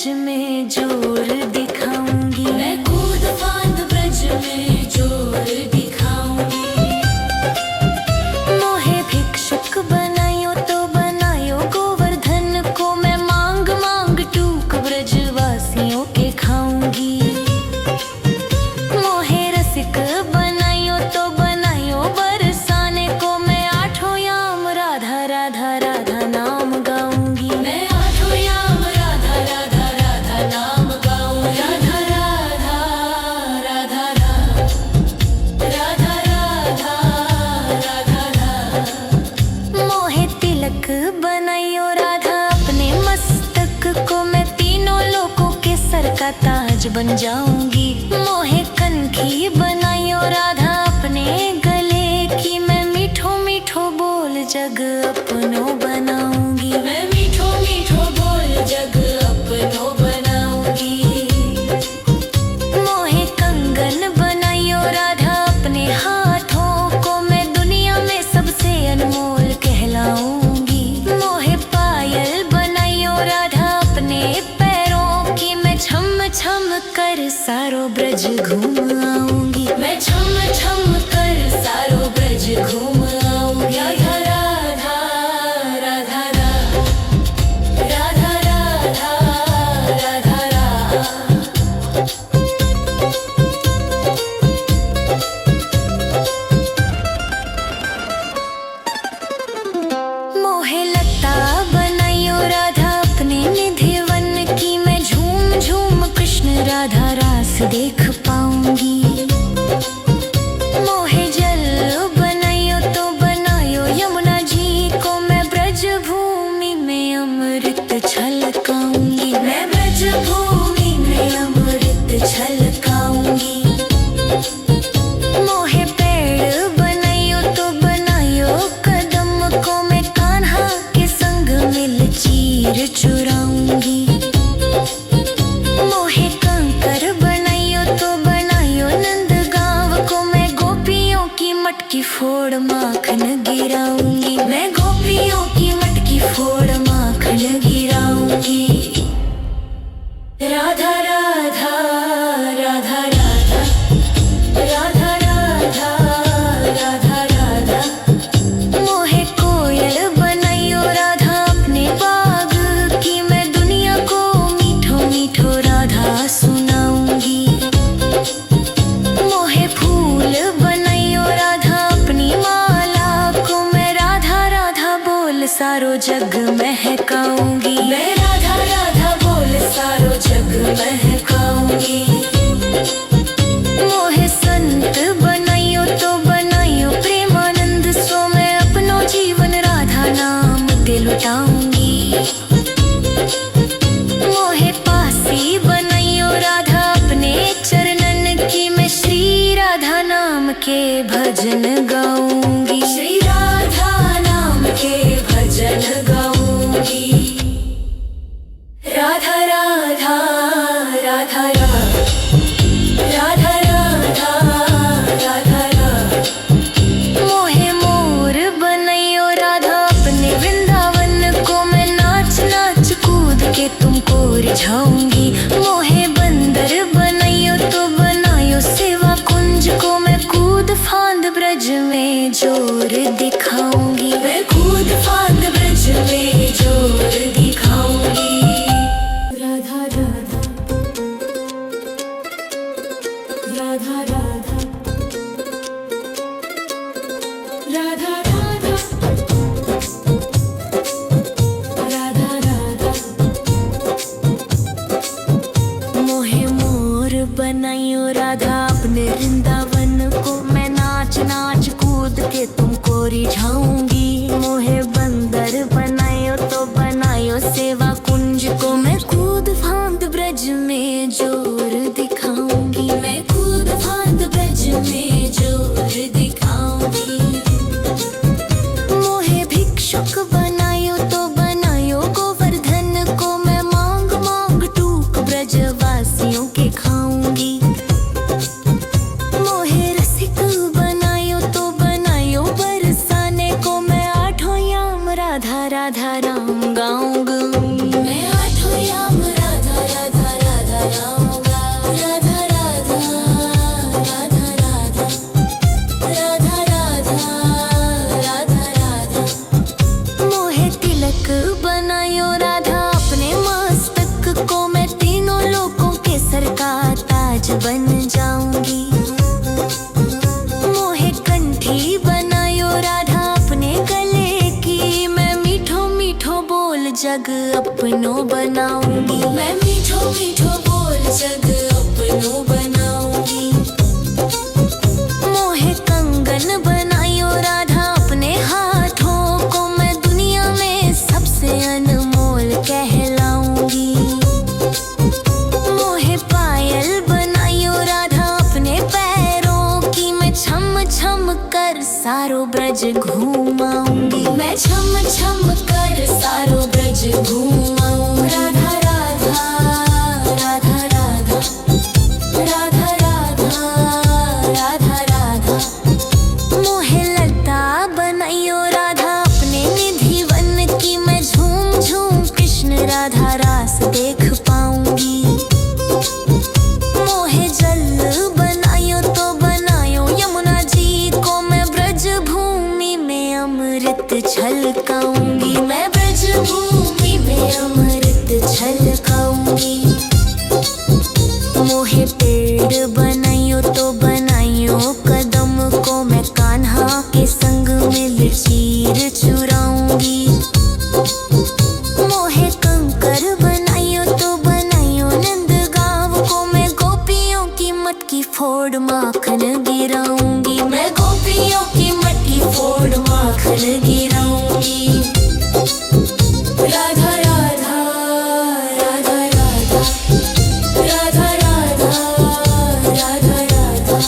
ब्रज में जोर दिखाऊंगी, मैं कूद फांद ब्रज में जोर दिखाऊंगी। मोहे भिक्षुक बनायो तो बनायो गोवर्धन को, मैं मांग मांग टूक ब्रजवासियों के खाऊंगी। मोहे रसिक बनायो तो बनायो बरसाने को, मैं आठों याम राधा राधा राधा नाम गाऊंगी। मैं आठों याम राधा राधा राधा नाम गाऊंगी। राधा राधा राधा राधा राधा राधा राधा। मोहे तिलक बनायो राधा अपने मस्तक को, मैं तीनों लोकों के सर का ताज बन जाऊंगी। मोहे कनखी बनायो राधा अपने गले की, मैं मीठो मीठो बोल जग अपनो बनाऊंगी। मैं मीठो मीठो बोल जग अपनो बनाऊंगी। मोहे कंगन बनायो राधा अपने हाथों को, मैं दुनिया में सबसे अनमोल कहलाऊंगी। मोहे पायल बनायो राधा अपने पैरों की, मैं छम छम कर सारो ब्रज घूम आऊंगी। मैं छम छम कर सारो ब्रज घूम आऊंगी। राधा राधा राधा राधा राधा राधा। मोहे लता बनायो राधा अपने निधि वन की, मैं झूम झूम कृष्ण राधा रास देख पाऊंगी। मोहे जल बनायो तो बनायो यमुना जी को, मैं ब्रज भूमि में अमृत छलकाऊंगी। मैं ब्रज भूमि में अमृत छलकाऊंगी। मोहे पेड़ बनायो तो बनायो कदम को, मैं कान्हा के संग मिल चीर चुराऊंगी। मोहे कंकर बनायो तो बनायो नंद गांव को, मैं गोपियों की मटकी फोड़ माखन गिराऊंगी। मैं गोपियों की मटकी फोड़ माखन गिराऊंगी। राधा राधा राधा राधा राधा राधा राधा राधा। मोहे कोयल बनायो राधा अपने बाग की, मैं दुनिया को मीठो मीठो राधा सुनाऊंगी। मोहे फूल बनायो राधा अपनी माला को, मैं राधा राधा बोल सारो जग महकाऊंगी। मैं राधा राधा बोल सारो जग महकाऊंगी। मोहे संत बनायो तो बनायो प्रेमानंद सो, मैं अपनो जीवन राधा नाम ते लुटाऊंगी। मोहे पासी बनायो राधा अपने चरणन की, मैं श्री राधा नाम के भजन गाऊंगी। श्री राधा नाम के भजन गाऊंगी। राधा राधा राधा राधा राधा राधा राधा। मोहे मोर बनायो राधा अपने वृंदावन को, मैं नाच नाच कूद के तुमको रिझाऊंगी। मोहे बंदर बनायो तो बनायो सेवा कुंज को, मैं कूद फांद ब्रज में जोर दिखाऊंगी। मैं कूद फांद ब्रज में जोर दिखाऊंगी। राधा राधा राधा राधा राधा राधा। मोहे मोर बनायो राधा अपने वृंदावन को, मैं नाच नाच कूद के तुमको रिझाऊंगी। मोहे बंदर बनायो तो बनायो सेवा कुंज को, मैं कूद फांद ब्रज में जोर दिखाऊंगी। मैं कूद फांद ब्रज में जोर दिखाऊंगी। मोहे भिक्षुक बनायो तो बनायो गोवर्धन को, मैं मांग मांग टूक ब्रजवासियों के खाऊंगी। मोहे रसिक बनायो तो बनायो बरसाने को, मैं आठों याम राधा राधा राम गाऊंगी। मैं आठों याम राधा अपनों बनाऊंगी। मैं मीठो मीठो बोल जग अपनों बनाऊंगी। मोहे कंगन बनायो राधा अपने हाथों को, मैं दुनिया में सबसे अनमोल कहलाऊंगी। मोहे पायल बनायो राधा अपने पैरों की, मैं छम छम कर सारो ब्रज घूमाऊंगी। मैं छम छम कर सारो ब्रज घूमाऊं। राधा राधा राधा राधा राधा राधा राधा राधा। मोहे लता बनायो राधा अपने निधि वन की, मैं झूम झूम कृष्ण राधा रास देख पाऊंगी। मोहे जल बनायो तो बनायो यमुना जी को, मैं ब्रज भूमि में अमृत छलकाऊंगी। मैं ब्रज भूमि में अमृत छलकाऊंगी। मोहे पेड़ बनायो तो बनायो कदम को, मैं कान्हा के संग मिल चीर चुराऊंगी। मोहे कंकर बनायो तो बनायो नंद गाँव को, मैं गोपियों की मटकी फोड़ माखन गिराऊंगी। मैं गोपियों की मटकी फोड़ माखन गिराऊंगी। राधा राधा राधा राधा राधा राधा राधा राधा।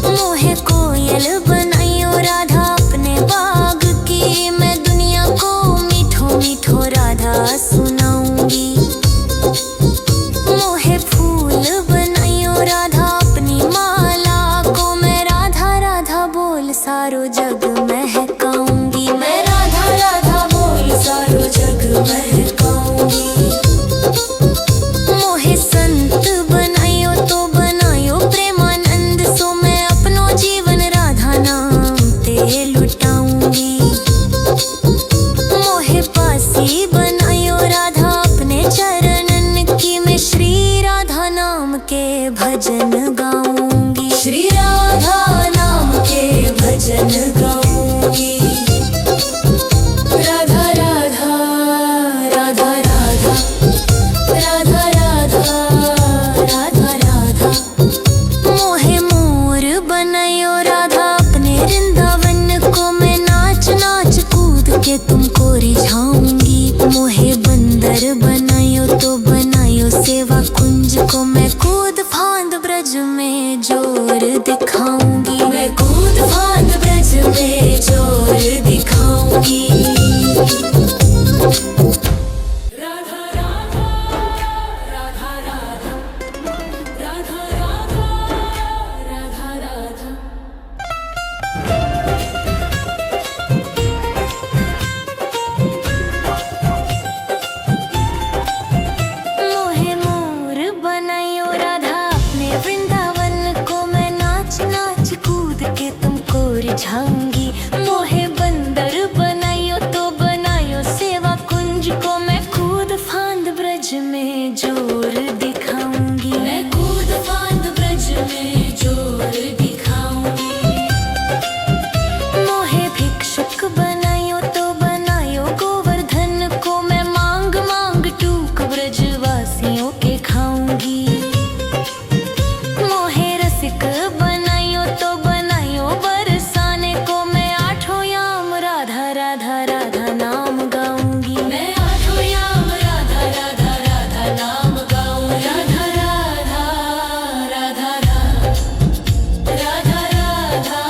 मोहे कोयल बनायो राधा अपने बाग की, मैं दुनिया को मीठो मीठो राधा सुनाऊंगी। मोहे फूल बनायो राधा अपनी माला को, मैं राधा राधा बोल सारो जग महकाऊंगी। मैं राधा राधा बोल सारो जग महकाऊंगी। मोहे संत बनायो तो बनायो प्रेमानंद सो, मैं अपनो जीवन राधा नाम ते लुटाऊंगी। मोहे पासी बनायो राधा अपने चरणन की, मैं श्री राधा नाम के भजन गाऊंगी। श्री राधा नाम के भजन गाऊंगी। राधा राधा राधा राधा राधा राधा राधा राधा। मोहे मोर बनायो राधा अपने वृंदावन को, मैं नाच नाच कूद के तुमको रिझाऊंगी। मोहे बंदर बनायो तो बनायो सेवा कुंज को, मैं कूद फांद ब्रज में जोर दिखाऊंगी। मैं कूद फांद ब्रज में जोर दिखाऊंगी। राधा राधा राधा राधा राधा राधा राधा राधा। मोहे मोर बनायो राधा अपने वृंदावन को, मैं नाच नाच कूद के तुमको रिझाऊंगी। मोहे बंदर बनायो तो बनायो सेवा कुंज को, मैं कूद फांद ब्रज में जोर दिखाऊंगी। मैं कूद फांद ब्रज में जोर दिखाऊंगी। मोहे भिक्षुक बनायो तो बनायो गोवर्धन को, मैं मांग मांग टूक ब्रजवासियों के खाऊंगी। मोहे रसिक बनायो तो बनायो बरसाने को, मैं आठों याम राधा राधा राधा नाम गाऊंगी। मैं आठों याम राधा राधा राधा नाम गाऊंगी। राधा राधा राधा राधा राधा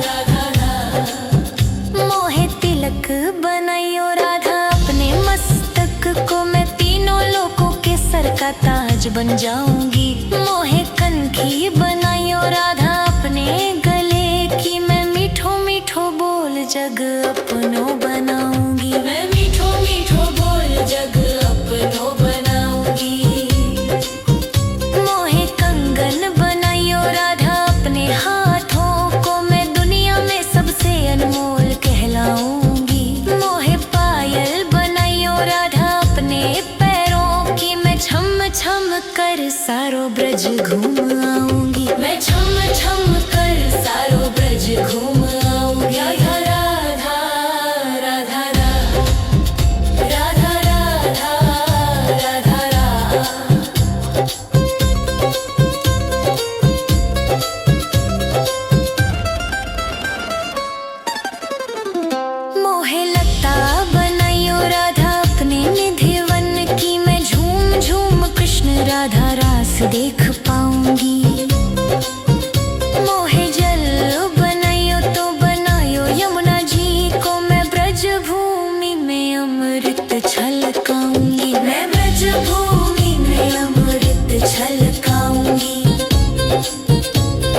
राधा राधा। मोहे तिलक बनायो राधा अपने मस्तक को, मैं तीनों लोकों के सर का ताज बन जाऊंगी। मोहे कनखी बनायो राधा अपने गले की, मैं मीठो मीठो बोल जग अपनों बनाऊंगी। मैं मीठो मीठो बोल जग अपनों बनाऊंगी। मोहे कंगन बनायो राधा अपने हाथों को, मैं दुनिया में सबसे अनमोल कहलाऊंगी। मोहे पायल बनायो राधा अपने पैरों की, मैं छम छम कर सारो ब्रज घूम आऊंगी। मैं छम छम कर सारो ब्रज घूम आऊंगी। राधा राधा राधा राधा राधा देख पाऊंगी। मोहे जल बनायो तो बनायो यमुना जी को, मैं ब्रज भूमि में अमृत छलकाऊंगी। मैं ब्रज भूमि में अमृत छलकाऊंगी।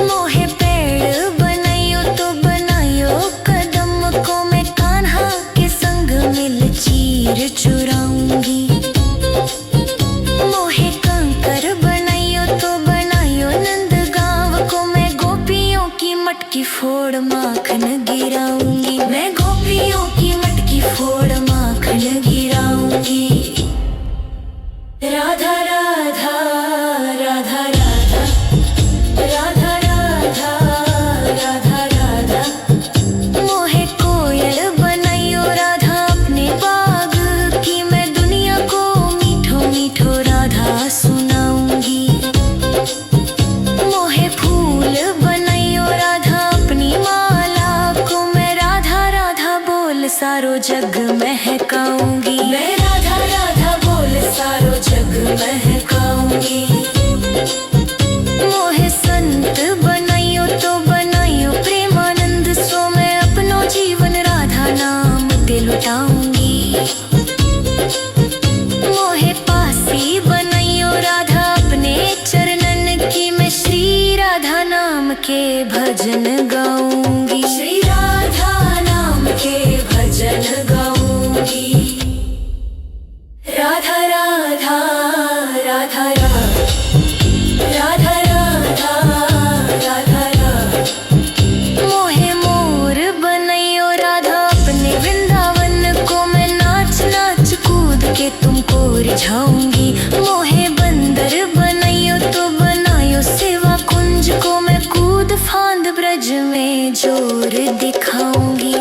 मोहे पेड़ बनायो तो बनायो कदम को, मैं कान्हा के संग मिल चीर चुराऊंगी। मोहे कंकर बनायो तो बनायो नंदगांव को, मैं गोपियों की मटकी फोड़ माखन गिराऊंगी। मैं गोपियों की मटकी फोड़ माखन गिराऊंगी। राधा राधा राधा राधा राधा राधा राधा राधा। मोहे कोयल बनायो राधा अपने बाग की, मैं दुनिया को मीठो मीठो राधा सुनाऊंगी। मोहे फूल बनायो राधा अपनी माला को, मैं राधा राधा बोल सारो जग महकाऊंगी। मैं राधा राधा बोल सारो जग महकाऊंगी। मोहे संत बनायो तो बनायो प्रेमानंद सो, मैं अपनो जीवन राधा नाम ते लुटाऊंगी। मोहे पासी बनायो राधा अपने चरणन की, मैं श्री राधा नाम के भजन गाऊंगी। श्री राधा नाम के भजन गाऊंगी। राधा राधा राधा राधा राधा राधा राधा। मोहे मोर बनायो राधा अपने वृंदावन को, मैं नाच नाच कूद के तुमको रिझाऊंगी। मोहे बंदर बनायो तो बनायो सेवा कुंज को, मैं कूद फांद ब्रज में जोर दिखाऊंगी।